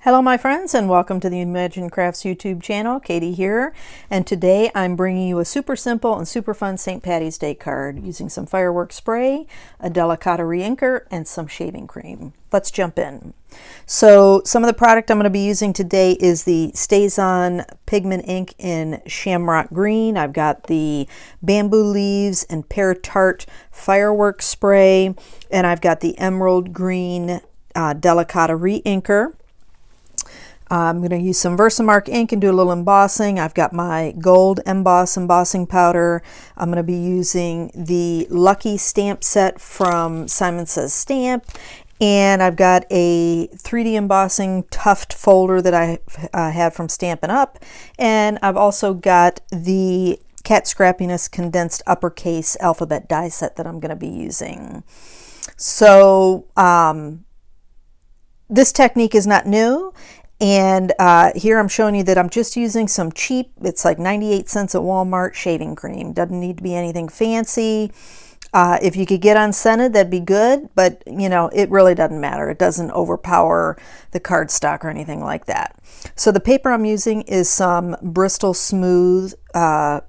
Hello my friends, and welcome to the Imagine Crafts YouTube channel. Katie here, and today I'm bringing you a super simple and super fun St. Patty's Day card using some fireworks spray, a Delicata Reinker, and some shaving cream. Let's jump in. So some of the product I'm going to be using today is the Stazon Pigment ink in Shamrock Green. I've got the Bamboo Leaves and Pear Tart fireworks spray, and I've got the Emerald Green Delicata Reinker. I'm going to use some VersaMark ink and do a little embossing. I've got my gold embossing powder. I'm going to be using the Lucky stamp set from Simon Says Stamp. And I've got a 3D embossing tuft folder that I had from Stampin Up. And I've also got the Cat Scrappiness Condensed Uppercase alphabet die set that I'm going to be using. So this technique is not new. And here I'm showing you that I'm just using some cheap, it's like 98 cents at Walmart shaving cream. Doesn't need to be anything fancy. If you could get unscented, that'd be good, but you know, it really doesn't matter. It doesn't overpower the cardstock or anything like that. So the paper I'm using is some Bristol Smooth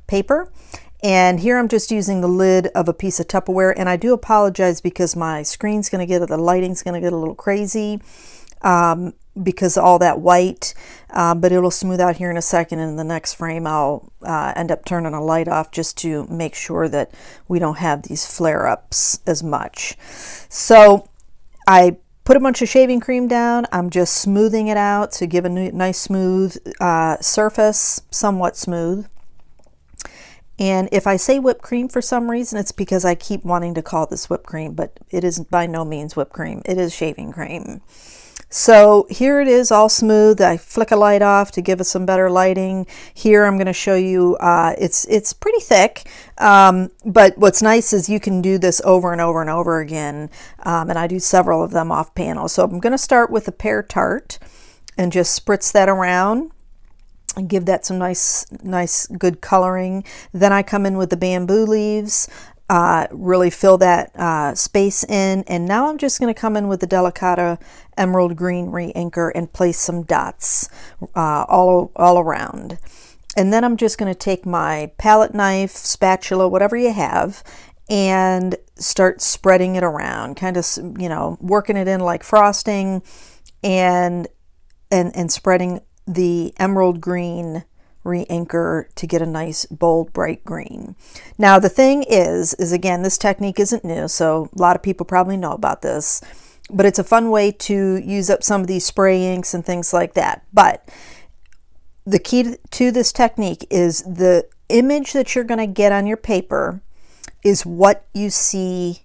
paper. And here I'm just using the lid of a piece of Tupperware. And I do apologize because my screen's going to get, the lighting's going to get a little crazy. Because of all that white, but it'll smooth out here in a second. And in the next frame, I'll end up turning a light off just to make sure that we don't have these flare-ups as much. So I put a bunch of shaving cream down. I'm just smoothing it out to give a nice smooth surface, somewhat smooth. And if I say whipped cream for some reason, it's because I keep wanting to call this whipped cream, but it is by no means whipped cream. It is shaving cream. So here it is, all smooth. I flick a light off to give us some better lighting. Here I'm going to show you, it's pretty thick, but what's nice is you can do this over and over and over again, and I do several of them off panel. So I'm going to start with the Pear Tart and just spritz that around and give that some nice good coloring. Then I come in with the Bamboo Leaves. Really fill that space in, and now I'm just going to come in with the Delicata Emerald Green Reinker and place some dots all around. And then I'm just going to take my palette knife, spatula, whatever you have, and start spreading it around, kind of, you know, working it in like frosting, and spreading the Emerald Green Reinker to get a nice bold bright green. Now the thing is again, this technique isn't new, so a lot of people probably know about this, but it's a fun way to use up some of these spray inks and things like that. But the key to this technique is the image that you're going to get on your paper is what you see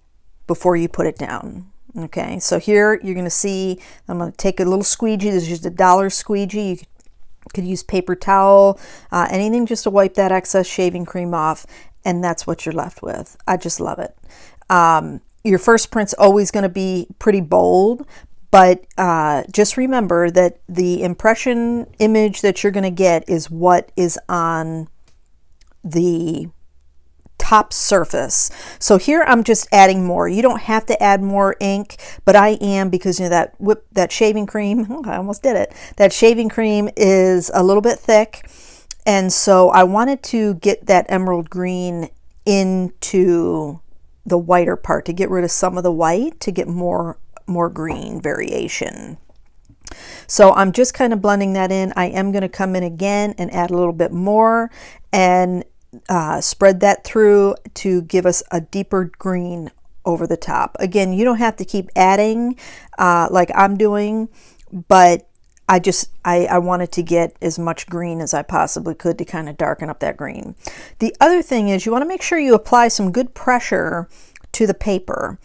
before you put it down. Okay, so here you're going to see, I'm going to take a little squeegee. This is just a dollar squeegee. You could use paper towel, anything just to wipe that excess shaving cream off, and that's what you're left with. I just love it. Your first print's always going to be pretty bold, but just remember that the impression image that you're going to get is what is on the top surface. So here I'm just adding more. You don't have to add more ink, but I am, because you know that shaving cream, I almost did it. That shaving cream is a little bit thick, and so I wanted to get that emerald green into the whiter part to get rid of some of the white to get more green variation. So I'm just kind of blending that in. I am going to come in again and add a little bit more and spread that through to give us a deeper green over the top. Again, you don't have to keep adding like I'm doing, but I wanted to get as much green as I possibly could to kind of darken up that green. The other thing is you want to make sure you apply some good pressure to the paper.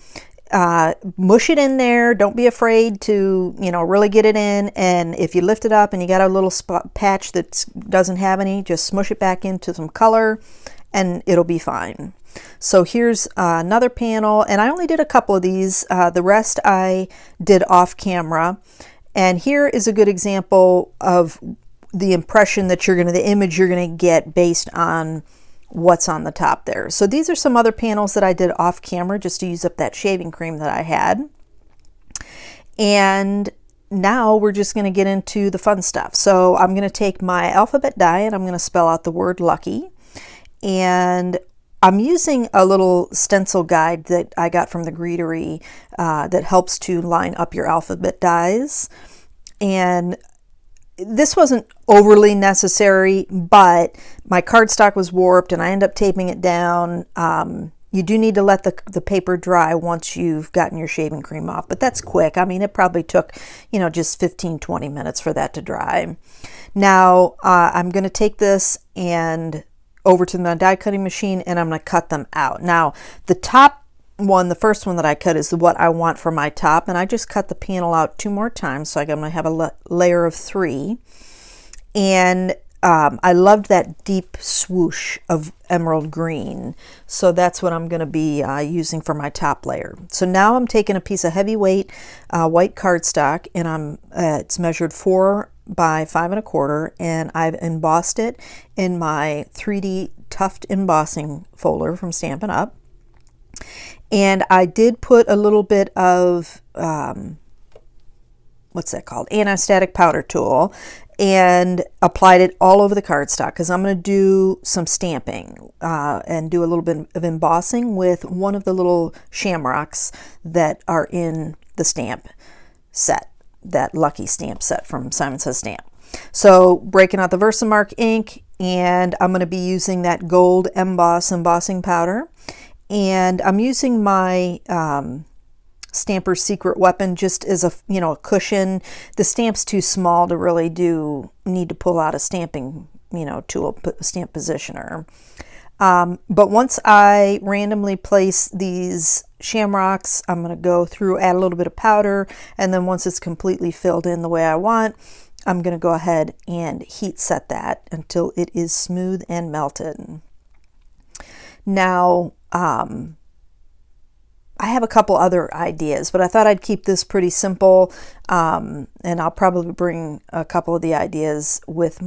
Mush it in there. Don't be afraid to, you know, really get it in. And if you lift it up and you got a little spot patch that doesn't have any, just smush it back into some color and it'll be fine. So here's another panel, and I only did a couple of these. The rest I did off camera. And here is a good example of the impression that the image you're going to get based on what's on the top there. So these are some other panels that I did off camera just to use up that shaving cream that I had. And now we're just going to get into the fun stuff. So I'm going to take my alphabet die and I'm going to spell out the word lucky. And I'm using a little stencil guide that I got from the Greetery that helps to line up your alphabet dies. And this wasn't overly necessary, but my cardstock was warped and I ended up taping it down. You do need to let the paper dry once you've gotten your shaving cream off, but that's quick. I mean, it probably took, you know, just 15-20 minutes for that to dry. Now, I'm going to take this and over to the die cutting machine and I'm going to cut them out. Now, the top one, the first one that I cut is what I want for my top, and I just cut the panel out 2 more times, so I'm going to have a layer of 3. And I loved that deep swoosh of emerald green, so that's what I'm going to be using for my top layer. So now I'm taking a piece of heavyweight white cardstock, and it's measured 4 by 5 1/4, and I've embossed it in my 3D Tufted embossing folder from Stampin' Up. And I did put a little bit of what's that called? Anti-static powder tool, and applied it all over the cardstock because I'm going to do some stamping and do a little bit of embossing with one of the little shamrocks that are in the stamp set, that lucky stamp set from Simon Says Stamp. So breaking out the VersaMark ink, and I'm going to be using that gold Emboss embossing powder, and I'm using my Stamper's Secret Weapon just as a, you know, a cushion. The stamp's too small to really need to pull out a stamping, you know, tool, stamp positioner. But once I randomly place these shamrocks, I'm going to go through, add a little bit of powder, and then once it's completely filled in the way I want, I'm going to go ahead and heat set that until it is smooth and melted. Now, I have a couple other ideas, but I thought I'd keep this pretty simple, and I'll probably bring a couple of the ideas with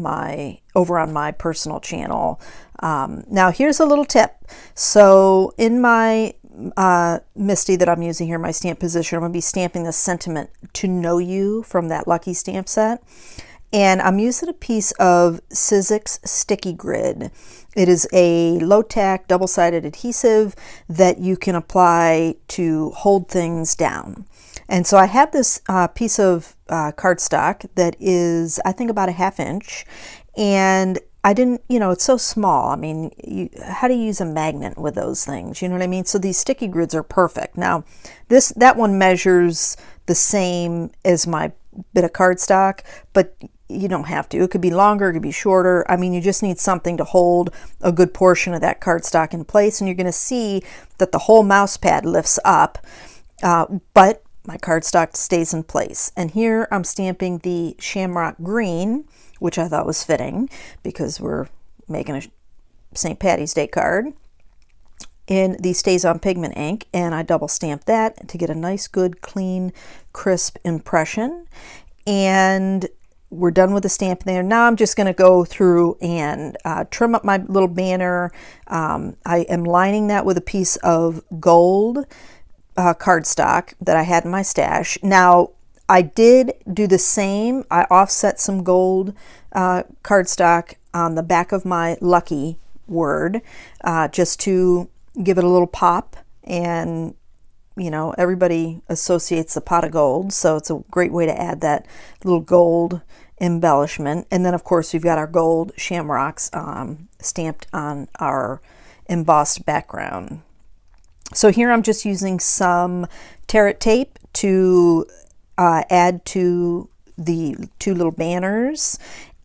over on my personal channel. Now here's a little tip. So in my Misty that I'm using here, my stamp position, I'm going to be stamping the Sentiment to Know You from that Lucky stamp set. And I'm using a piece of Sizzix Sticky Grid. It is a low-tack, double-sided adhesive that you can apply to hold things down. And so I have this piece of cardstock that is, I think, about a 1/2 inch. And I didn't, you know, it's so small. I mean, how do you use a magnet with those things? You know what I mean? So these sticky grids are perfect. Now, that one measures the same as my bit of cardstock, but you don't have to. It could be longer, it could be shorter. I mean, you just need something to hold a good portion of that cardstock in place, and you're going to see that the whole mouse pad lifts up, but my cardstock stays in place. And here I'm stamping the Shamrock Green, which I thought was fitting because we're making a St. Patty's Day card, in the Stazon pigment ink, and I double stamp that to get a nice, good, clean, crisp impression. And we're done with the stamp there. Now I'm just going to go through and trim up my little banner. I am lining that with a piece of gold cardstock that I had in my stash. Now, I did do the same. I offset some gold cardstock on the back of my Lucky word just to give it a little pop. And you know, everybody associates the pot of gold, so it's a great way to add that little gold embellishment. And then of course we've got our gold shamrocks stamped on our embossed background. So here I'm just using some Tart tape to add to the 2 little banners,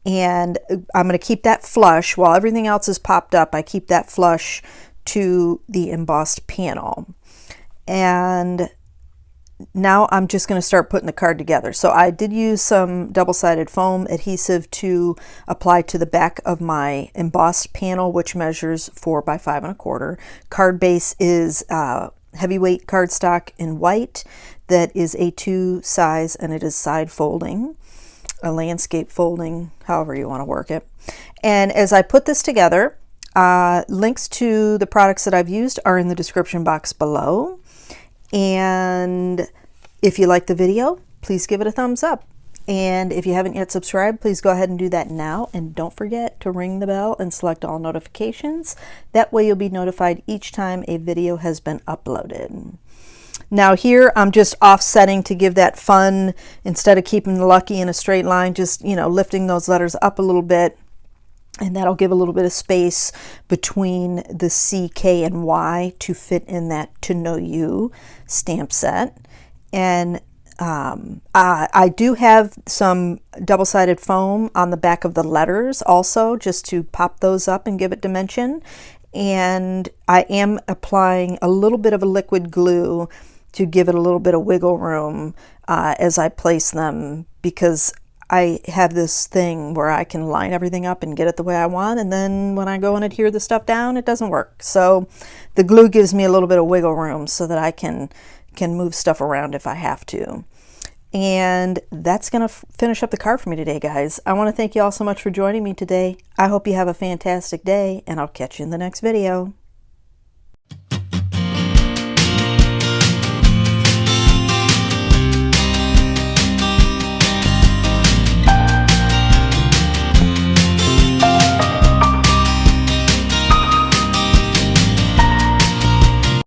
and I'm going to keep that flush while everything else is popped up. I keep that flush to the embossed panel. And now I'm just going to start putting the card together. So I did use some double-sided foam adhesive to apply to the back of my embossed panel, which measures 4 by 5 1/4. Card base is heavyweight cardstock in white that is A2 size, and it is side folding, a landscape folding, however you want to work it. And as I put this together, links to the products that I've used are in the description box below. And if you like the video, please give it a thumbs up. And if you haven't yet subscribed, please go ahead and do that now. And don't forget to ring the bell and select all notifications. That way you'll be notified each time a video has been uploaded. Now here I'm just offsetting to give that fun, instead of keeping the Lucky in a straight line, just, you know, lifting those letters up a little bit. And that'll give a little bit of space between the C, K, and Y to fit in that To Know You stamp set. And I do have some double-sided foam on the back of the letters also, just to pop those up and give it dimension. And I am applying a little bit of a liquid glue to give it a little bit of wiggle room as I place them, because I have this thing where I can line everything up and get it the way I want, and then when I go and adhere the stuff down, it doesn't work. So the glue gives me a little bit of wiggle room so that I can move stuff around if I have to. And that's going to finish up the card for me today, guys. I want to thank you all so much for joining me today. I hope you have a fantastic day, and I'll catch you in the next video.